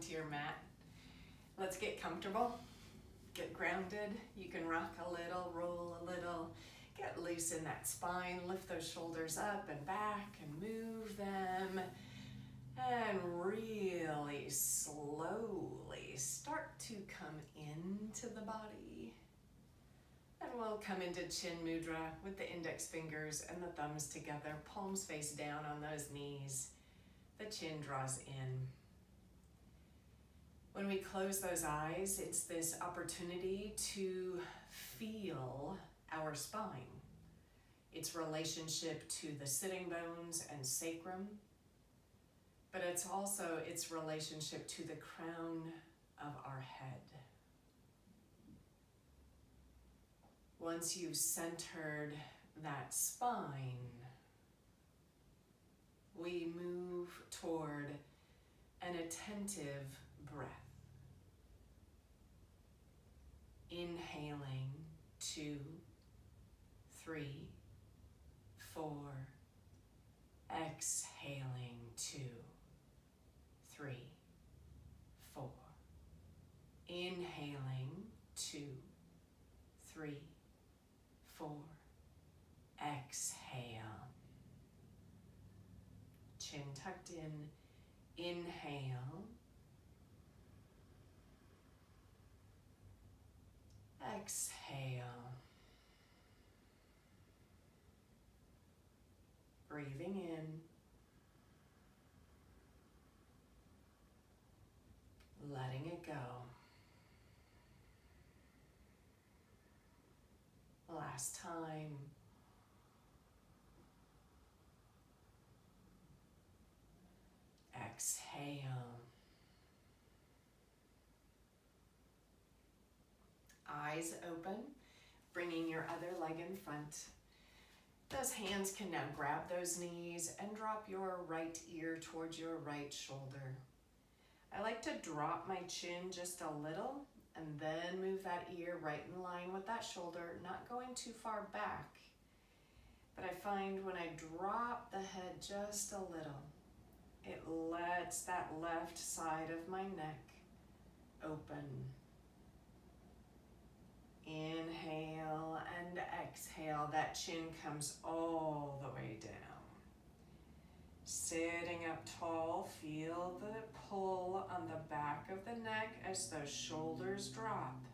onto your mat. Let's get comfortable, get grounded. You can rock a little, roll a little, get loose in that spine, lift those shoulders up and back and move them. And really slowly start to come into the body. And we'll come into chin mudra with the index fingers and the thumbs together, palms face down on those knees. The chin draws in. When we close those eyes, it's this opportunity to feel our spine, its relationship to the sitting bones and sacrum, but it's also its relationship to the crown of our head. Once you've centered that spine, we move toward an attentive breath. Inhaling 2, 3, 4. Exhaling 2, 3, 4. Inhaling 2, 3, 4. Exhale. Chin tucked in. Inhale. Exhale. Breathing in. Letting it go. Last time. Exhale. Eyes open, bringing your other leg in front. Those hands can now grab those knees and drop your right ear towards your right shoulder. I like to drop my chin just a little and then move that ear right in line with that shoulder, not going too far back. But I find when I drop the head just a little, it lets that left side of my neck open. Inhale and exhale. That chin comes all the way down. Sitting up tall, feel the pull on the back of the neck as those shoulders drop.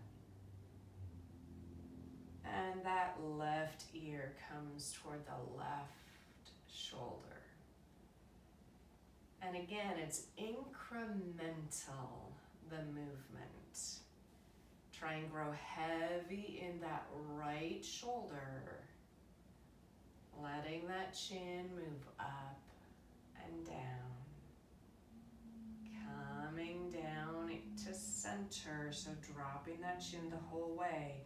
And that left ear comes toward the left shoulder. And again, it's incremental, the movement. Try and grow heavy in that right shoulder. Letting that chin move up and down. Coming down to center, so dropping that chin the whole way.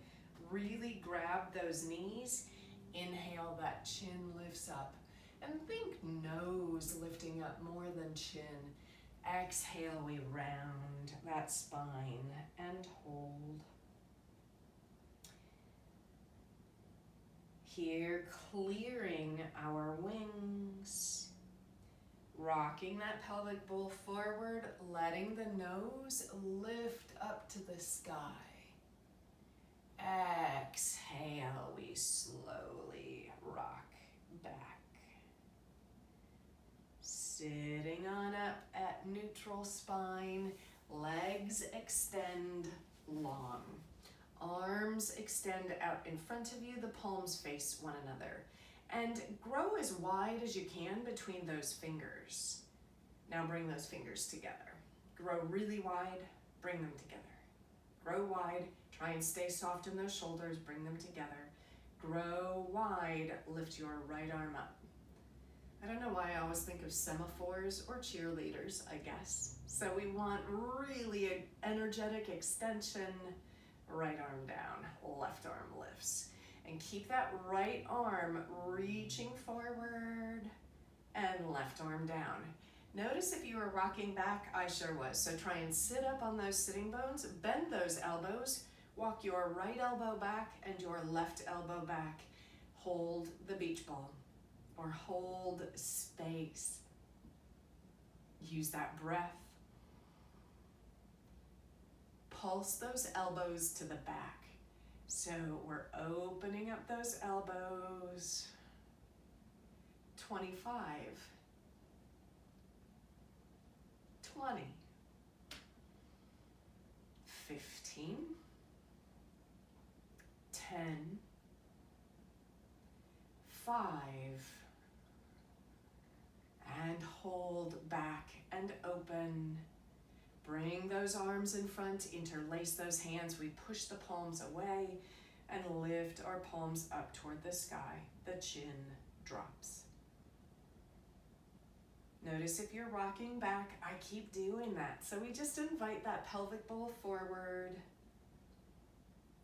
Really grab those knees. Inhale, that chin lifts up. And think nose lifting up more than chin. Exhale, we round that spine and hold. Here, clearing our wings. Rocking that pelvic bowl forward, letting the nose lift up to the sky. Exhale, we slowly rock back. Sitting on up at neutral spine, legs extend long. Arms extend out in front of you, the palms face one another. And grow as wide as you can between those fingers. Now bring those fingers together. Grow really wide, bring them together. Grow wide, try and stay soft in those shoulders, bring them together. Grow wide, lift your right arm up. I don't know why I always think of semaphores or cheerleaders, I guess. So we want really energetic extension, right arm down, left arm lifts. And keep that right arm reaching forward and left arm down. Notice if you were rocking back, I sure was. So try and sit up on those sitting bones, bend those elbows, walk your right elbow back and your left elbow back. Hold the beach ball or hold space. Use that breath. pulse those elbows to the back. So we're opening up those elbows. 25, 20, 15, 10, 5, and hold back and open. Bring those arms in front, interlace those hands. We push the palms away and lift our palms up toward the sky. The chin drops. Notice if you're rocking back, I keep doing that. So we just invite that pelvic bowl forward.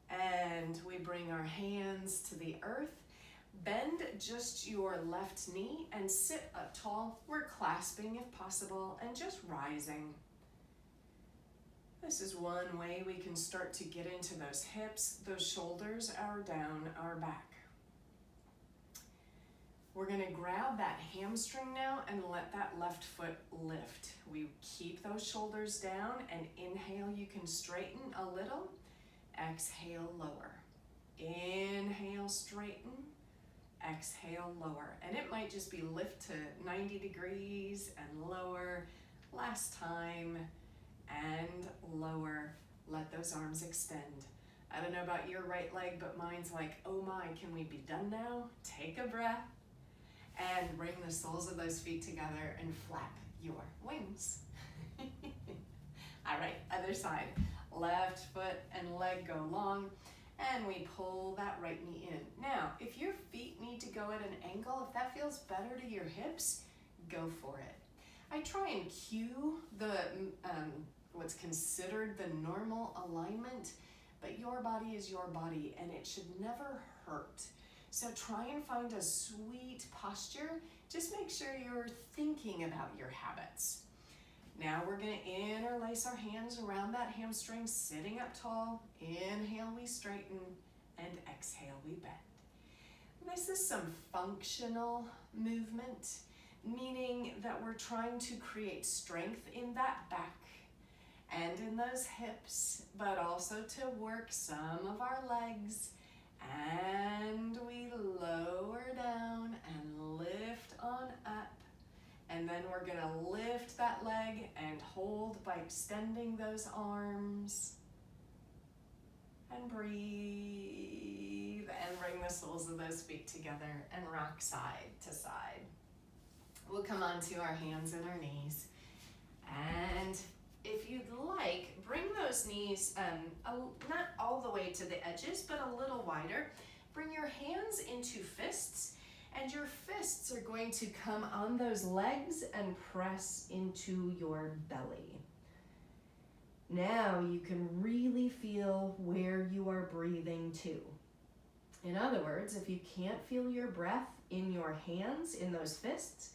And we bring our hands to the earth. Bend just your left knee and sit up tall. We're clasping if possible and just rising. This is one way we can start to get into those hips. Those shoulders are down our back. We're going to grab that hamstring now and let that left foot lift. We keep those shoulders down, and inhale, you can straighten a little. Exhale, lower. Inhale, straighten. Exhale, lower. And it might just be lift to 90 degrees and lower. Last time, and lower. Let those arms extend. I don't know about your right leg, but mine's like, oh my, can we be done now? Take a breath. And bring the soles of those feet together and flap your wings. All right, other side. Left foot and leg go long, and we pull that right knee in. Now, if your feet need to go at an angle, if that feels better to your hips, go for it. I try and cue the what's considered the normal alignment, but your body is your body, and it should never hurt. So try and find a sweet posture. Just make sure you're thinking about your habits. Now we're going to interlace our hands around that hamstring, sitting up tall. Inhale, we straighten, and exhale, we bend. This is some functional movement, meaning that we're trying to create strength in that back and in those hips, but also to work some of our legs. And we lower down and lift on up. And then we're going to lift that leg and hold by extending those arms. And breathe. And bring the soles of those feet together and rock side to side. We'll come onto our hands and our knees. And if you'd like, bring those knees not all the way to the edges, but a little wider. Bring your hands into fists, and your fists are going to come on those legs and press into your belly. Now you can really feel where you are breathing to. In other words, if you can't feel your breath in your hands, in those fists,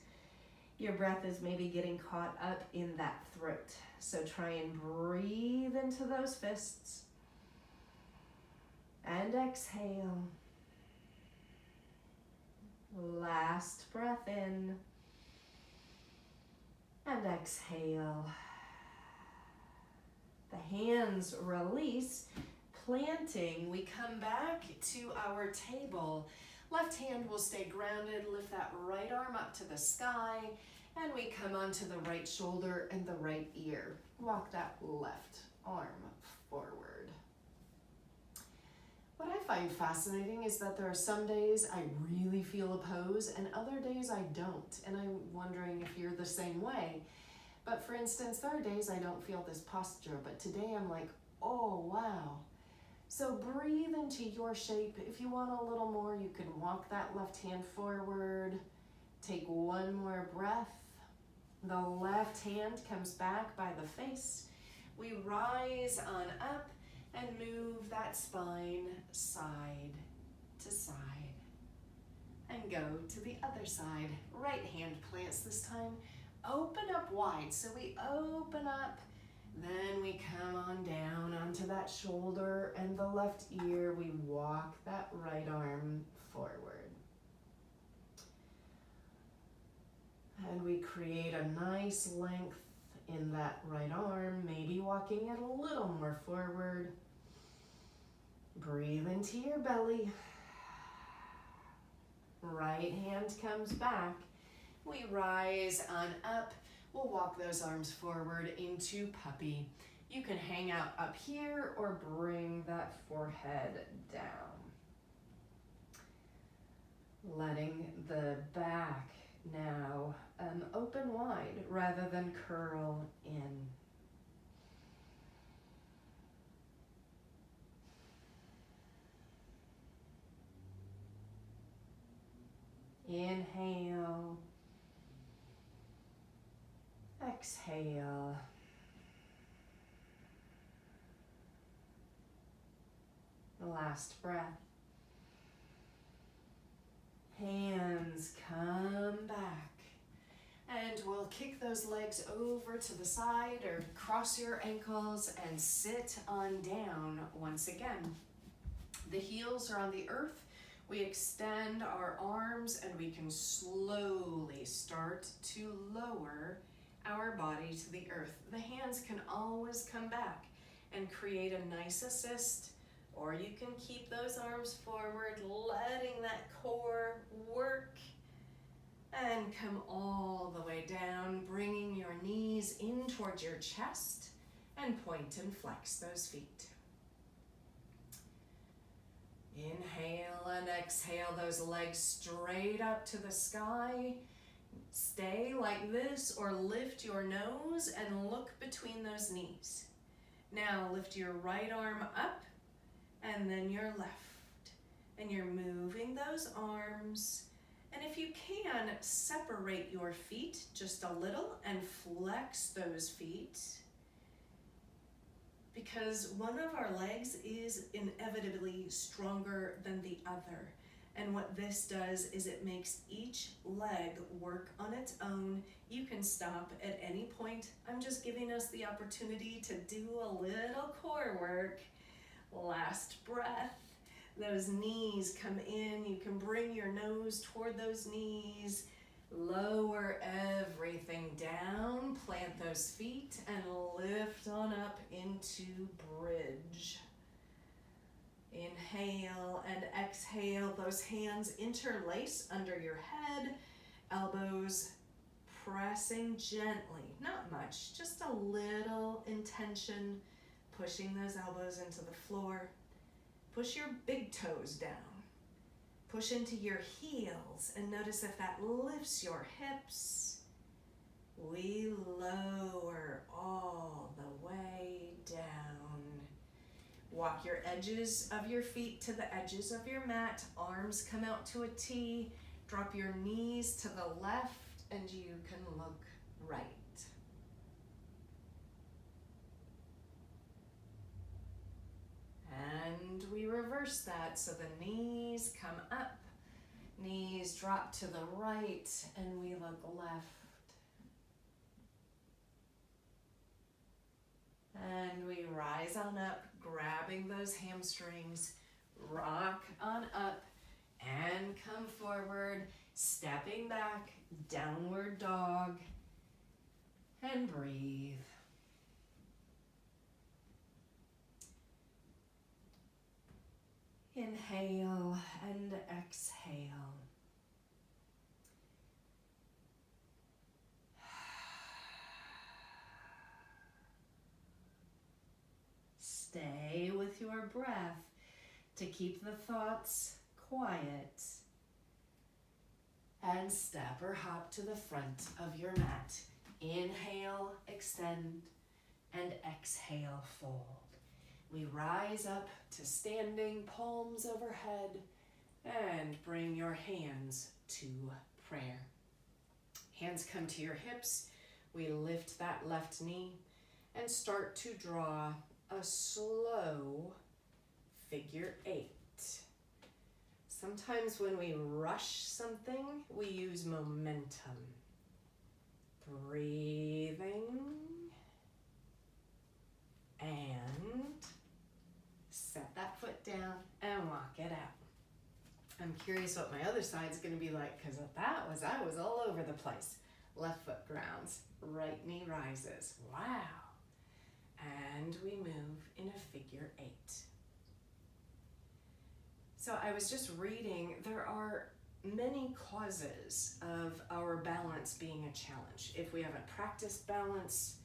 your breath is maybe getting caught up in that throat. So try and breathe into those fists. And exhale. Last breath in. And exhale. The hands release. Planting, we come back to our table. Left hand will stay grounded. Lift that right arm up to the sky. And we come onto the right shoulder and the right ear. Walk that left arm forward. What I find fascinating is that there are some days I really feel a pose and other days I don't. And I'm wondering if you're the same way. But for instance, there are days I don't feel this posture, but today I'm like, oh, wow. So breathe into your shape. If you want a little more, you can walk that left hand forward. Take one more breath. The left hand comes back by the face. We rise on up and move that spine side to side. And go to the other side. Right hand plants this time. Open up wide. So we open up. Then we come on down onto that shoulder and the left ear. We walk that right arm forward. And we create a nice length in that right arm, maybe walking it a little more forward. Breathe into your belly. Right hand comes back. We rise on up. We'll walk those arms forward into puppy. You can hang out up here or bring that forehead down. Letting the back now open wide rather than curl in. Inhale. Exhale. Last breath. Hands come back. And we'll kick those legs over to the side or cross your ankles and sit on down once again. The heels are on the earth. We extend our arms and we can slowly start to lower our body to the earth. The hands can always come back and create a nice assist, or you can keep those arms forward, letting that core work, and come all the way down, bringing your knees in towards your chest, and point and flex those feet. Inhale and exhale those legs straight up to the sky. Stay like this or lift your nose and look between those knees. Now lift your right arm up and then your left. And you're moving those arms. And if you can, separate your feet just a little and flex those feet, because one of our legs is inevitably stronger than the other. And what this does is it makes each leg work on its own. You can stop at any point. I'm just giving us the opportunity to do a little core work. Last breath. Those knees come in. You can bring your nose toward those knees. Lower everything down. Plant those feet and lift on up into bridge. Inhale and exhale. Those hands interlace under your head. Elbows pressing gently. Not much, just a little intention. Pushing those elbows into the floor. Push your big toes down. Push into your heels and notice if that lifts your hips. We lower all the way down. Walk your edges of your feet to the edges of your mat. Arms come out to a T. Drop your knees to the left and you can look right. And we reverse that, so the knees come up, knees drop to the right, and we look left. And we rise on up, grabbing those hamstrings, rock on up, and come forward, stepping back, downward dog, and breathe. Inhale and exhale. Stay with your breath to keep the thoughts quiet. And step or hop to the front of your mat. Inhale, extend, and exhale, fold. We rise up to standing, palms overhead, and bring your hands to prayer. Hands come to your hips. We lift that left knee and start to draw a slow figure 8. Sometimes when we rush something, we use momentum. Breathing and set that foot down and walk it out. I'm curious what my other side's gonna be like, because I was all over the place. Left foot grounds, right knee rises. Wow. And we move in a figure 8. So I was just reading, there are many causes of our balance being a challenge. If we haven't practiced balance,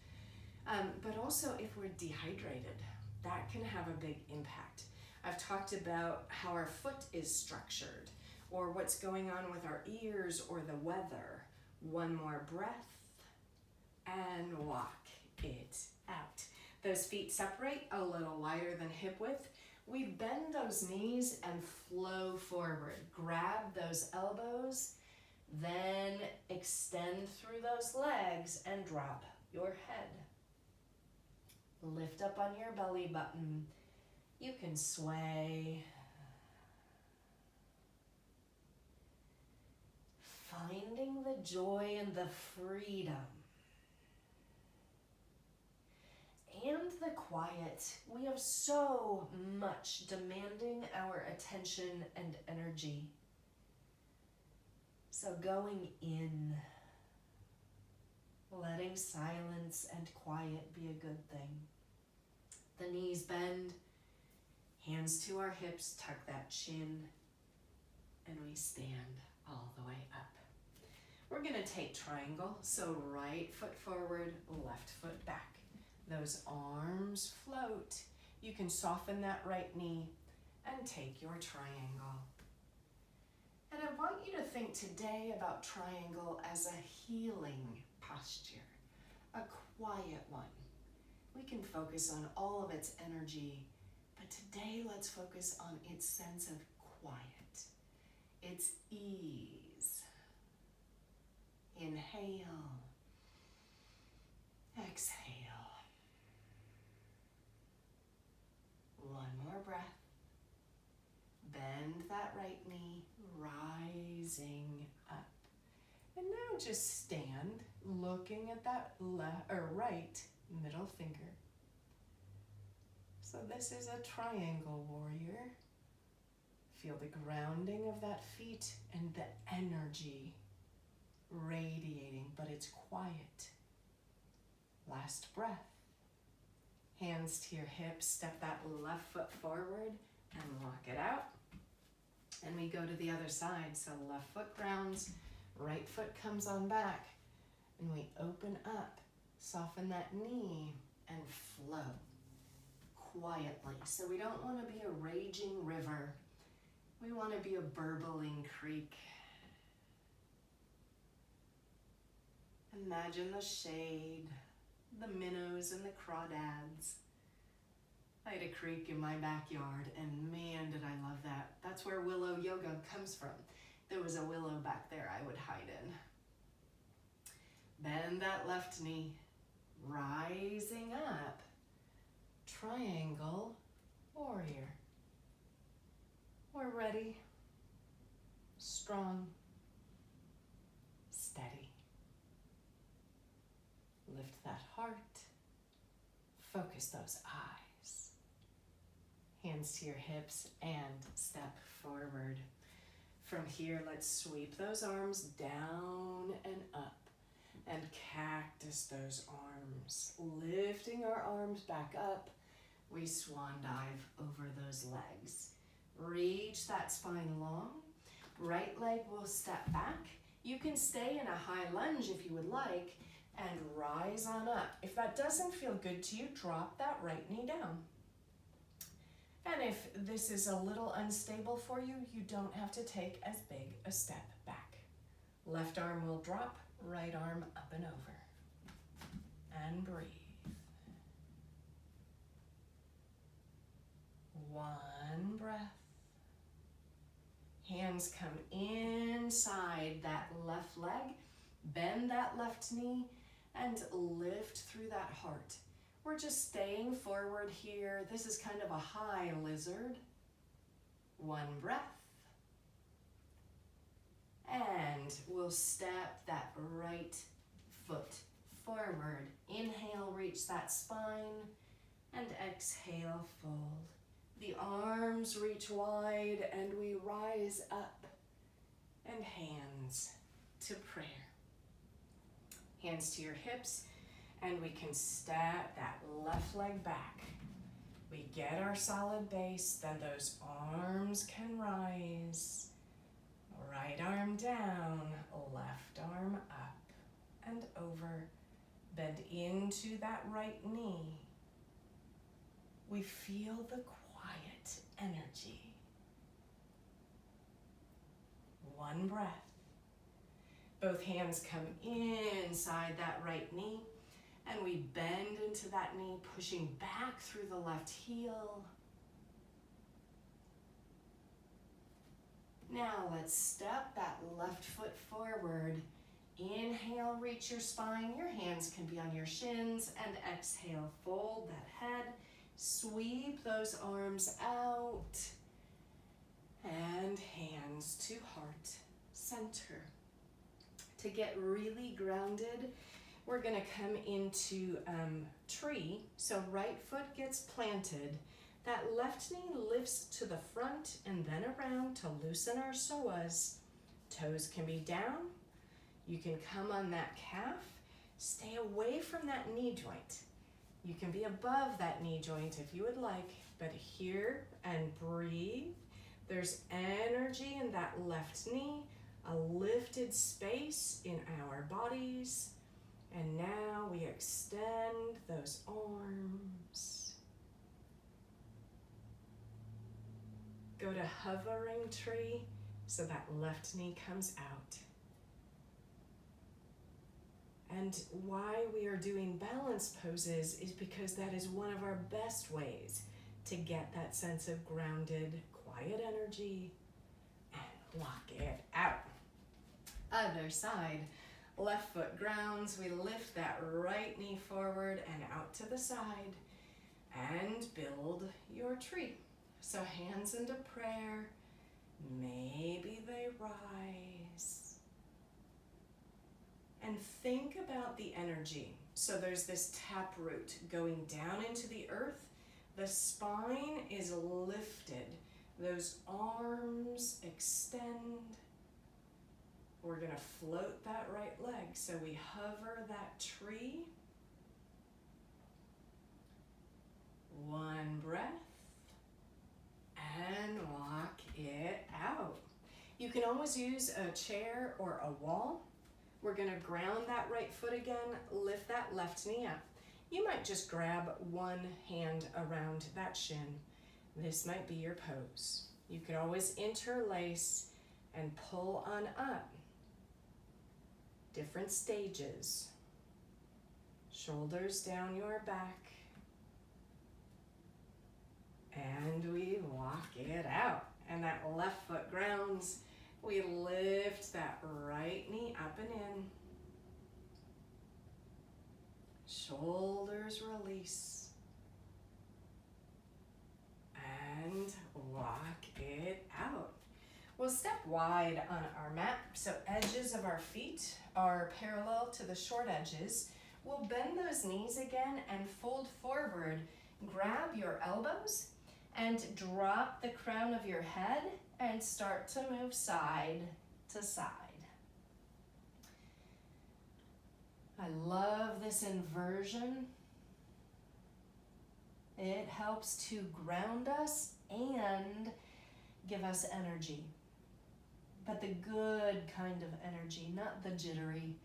but also if we're dehydrated, that can have a big impact. I've talked about how our foot is structured, or what's going on with our ears or the weather. One more breath and walk it out. Those feet separate a little wider than hip width. We bend those knees and flow forward. Grab those elbows, then extend through those legs and drop your head. Lift up on your belly button. You can sway. Finding the joy and the freedom. And the quiet. We have so much demanding our attention and energy. So going in, letting silence and quiet be a good thing. The knees bend, hands to our hips, tuck that chin, and we stand all the way up. We're gonna take triangle, so right foot forward, left foot back. Those arms float. You can soften that right knee and take your triangle. And I want you to think today about triangle as a healing posture, a quiet one. We can focus on all of its energy, but today let's focus on its sense of quiet, its ease. Inhale, exhale. One more breath. Bend that right knee, rising up. And now just stand, looking at that right middle finger. So this is a triangle warrior. Feel the grounding of that feet and the energy radiating, but it's quiet. Last breath. Hands to your hips, step that left foot forward and walk it out. And we go to the other side. So left foot grounds, right foot comes on back. And we open up, soften that knee and flow quietly. So we don't want to be a raging river. We want to be a burbling creek. Imagine the shade, the minnows and the crawdads. I had a creek in my backyard, and man, did I love that. That's where willow yoga comes from. There was a willow back there I would hide in. Bend that left knee, rising up, triangle warrior. We're ready, strong, steady. Lift that heart, focus those eyes. Hands to your hips and step forward. From here, let's sweep those arms down and up and cactus those arms. Lifting our arms back up, we swan dive over those legs. Reach that spine long. Right leg will step back. You can stay in a high lunge if you would like and rise on up. If that doesn't feel good to you, drop that right knee down. And if this is a little unstable for you, you don't have to take as big a step back. Left arm will drop, right arm up and over. And breathe. One breath. Hands come inside that left leg. Bend that left knee and lift through that heart. We're just staying forward here. This is kind of a high lizard. One breath. And we'll step that right foot forward. Inhale, reach that spine, and exhale, fold. The arms reach wide and we rise up, and hands to prayer. Hands to your hips, and we can step that left leg back. We get our solid base, then those arms can rise. Right arm down, left arm up and over. Bend into that right knee. We feel the quiet energy. One breath. Both hands come inside that right knee, and we bend into that knee, pushing back through the left heel. Now let's step that left foot forward. Inhale, reach your spine. Your hands can be on your shins, and exhale, fold that head. Sweep those arms out, and hands to heart center. To get really grounded, we're gonna come into tree. So right foot gets planted. That left knee lifts to the front and then around to loosen our psoas. Toes can be down. You can come on that calf. Stay away from that knee joint. You can be above that knee joint if you would like, but here and breathe. There's energy in that left knee, a lifted space in our bodies. And now we extend those arms. Go to hovering tree so that left knee comes out. And why we are doing balance poses is because that is one of our best ways to get that sense of grounded, quiet energy and lock it out. Other side, left foot grounds. We lift that right knee forward and out to the side and build your tree. So hands into prayer, maybe they rise. And think about the energy. So there's this tap root going down into the earth. The spine is lifted. Those arms extend. We're gonna float that right leg. So we hover that tree. One breath. And walk it out. You can always use a chair or a wall. We're gonna ground that right foot again, lift that left knee up. You might just grab one hand around that shin. This might be your pose. You could always interlace and pull on up. Different stages. Shoulders down your back. And we walk it out. And that left foot grounds. We lift that right knee up and in. Shoulders release. And walk it out. We'll step wide on our mat. So edges of our feet are parallel to the short edges. We'll bend those knees again and fold forward. Grab your elbows and drop the crown of your head and start to move side to side. I love this inversion. It helps to ground us and give us energy. But the good kind of energy, not the jittery.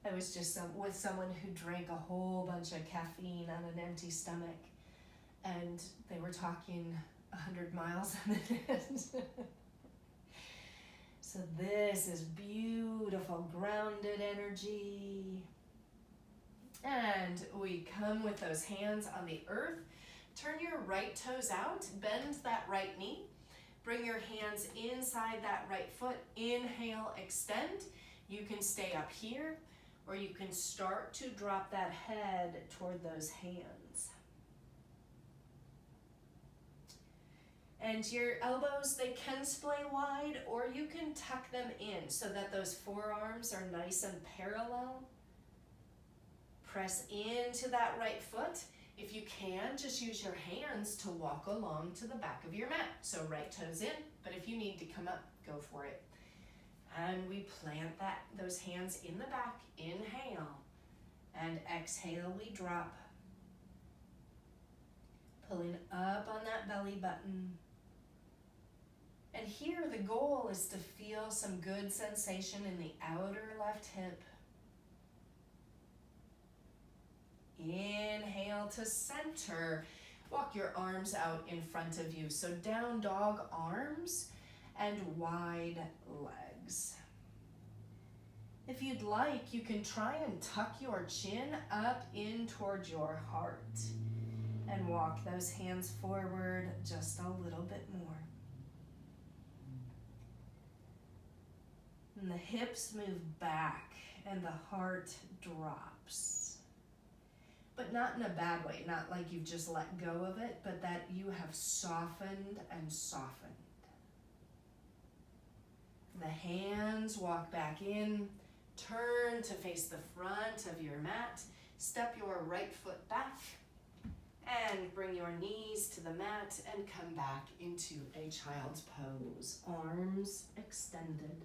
I was just with someone who drank a whole bunch of caffeine on an empty stomach, and they were talking 100 miles a minute. So this is beautiful, grounded energy. And we come with those hands on the earth. Turn your right toes out, bend that right knee. Bring your hands inside that right foot. Inhale, extend. You can stay up here, or you can start to drop that head toward those hands. And your elbows, they can splay wide, or you can tuck them in so that those forearms are nice and parallel. Press into that right foot. If you can, just use your hands to walk along to the back of your mat. So right toes in, but if you need to come up, go for it. And we plant those hands in the back. Inhale. And exhale, we drop. Pulling up on that belly button. And here the goal is to feel some good sensation in the outer left hip. Inhale to center. Walk your arms out in front of you. So down dog, arms and wide legs. If you'd like, you can try and tuck your chin up in towards your heart and walk those hands forward just a little bit more. And the hips move back and the heart drops. But not in a bad way, not like you've just let go of it, but that you have softened and softened. The hands walk back in, turn to face the front of your mat, step your right foot back, and bring your knees to the mat and come back into a child's pose, arms extended.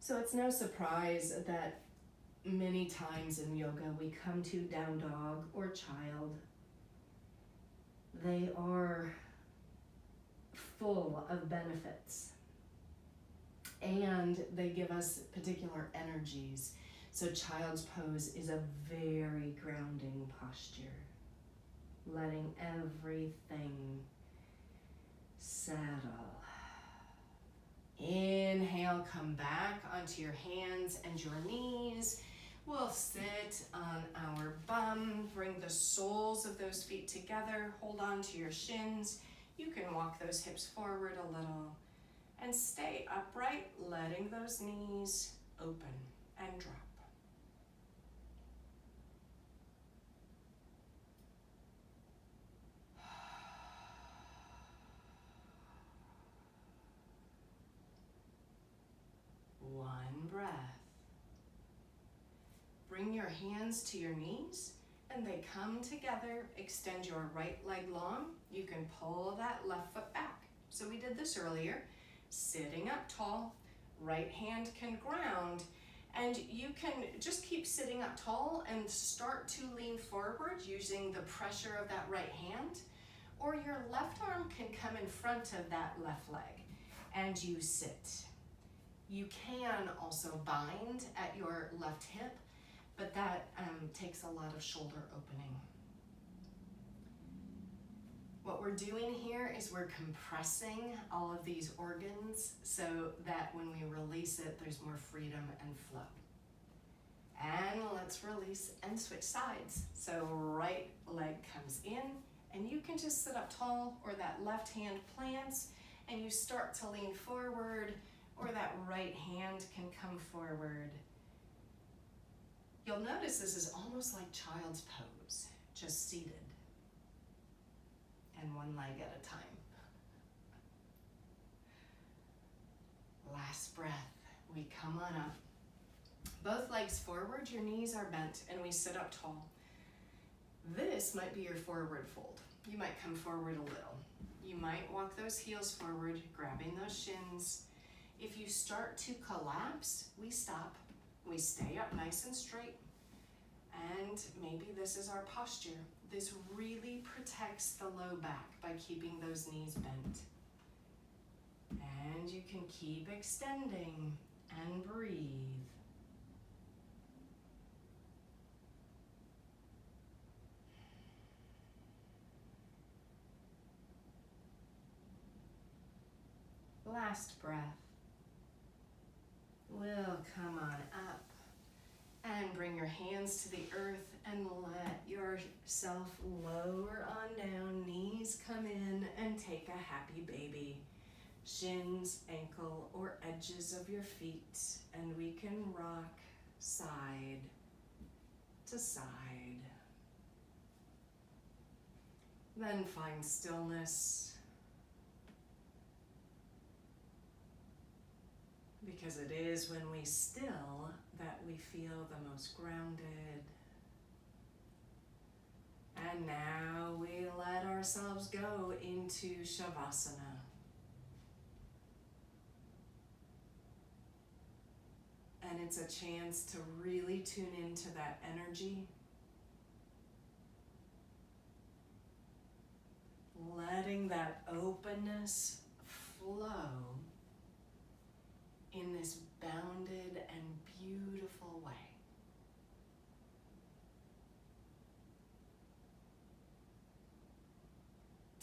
So it's no surprise that many times in yoga we come to down dog or child. They are full of benefits and they give us particular energies. So child's pose is a very grounding posture, letting everything settle. Inhale, come back onto your hands and your knees. We'll sit on our bum, bring the soles of those feet together, hold on to your shins. You can walk those hips forward a little and stay upright, letting those knees open and drop. One breath. Bring your hands to your knees and they come together. Extend your right leg long. You can pull that left foot back. So we did this earlier. Sitting up tall, right hand can ground, and you can just keep sitting up tall and start to lean forward using the pressure of that right hand, or your left arm can come in front of that left leg and you sit. You can also bind at your left hip, but that takes a lot of shoulder opening. What we're doing here is we're compressing all of these organs so that when we release it, there's more freedom and flow. And let's release and switch sides. So right leg comes in and you can just sit up tall, or that left hand plants and you start to lean forward, or that right hand can come forward. You'll notice this is almost like child's pose, just seated. And one leg at a time. Last breath, we come on up. Both legs forward, your knees are bent, and we sit up tall. This might be your forward fold. You might come forward a little. You might walk those heels forward, grabbing those shins. If you start to collapse, we stop. We stay up nice and straight. And maybe this is our posture. This really protects the low back by keeping those knees bent. And you can keep extending and breathe. Last breath. We'll come on up and bring your hands to the earth and let yourself lower on down. Knees come in and take a happy baby. Shins, ankle, or edges of your feet, and we can rock side to side. Then find stillness, because it is when we still that we feel the most grounded. And now we let ourselves go into Shavasana. And it's a chance to really tune into that energy. Letting that openness flow in this bounded and beautiful way.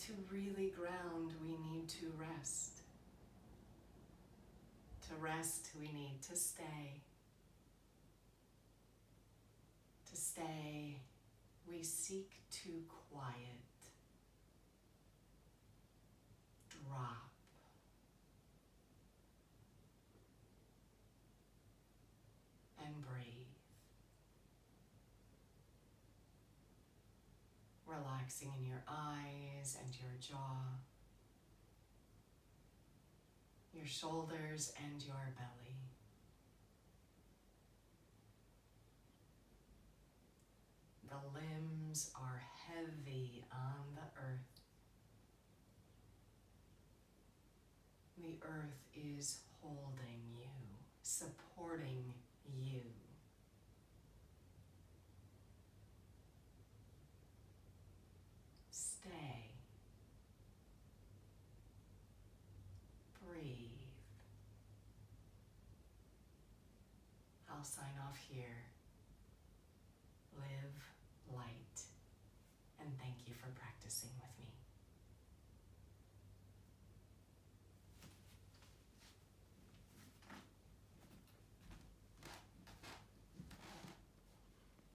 To really ground, we need to rest. To rest, we need to stay. To stay, we seek to quiet, drop, and breathe. Relaxing in your eyes and your jaw, your shoulders and your belly. The limbs are heavy on the earth. The earth is holding you, supporting you. Stay. Breathe. I'll sign off here.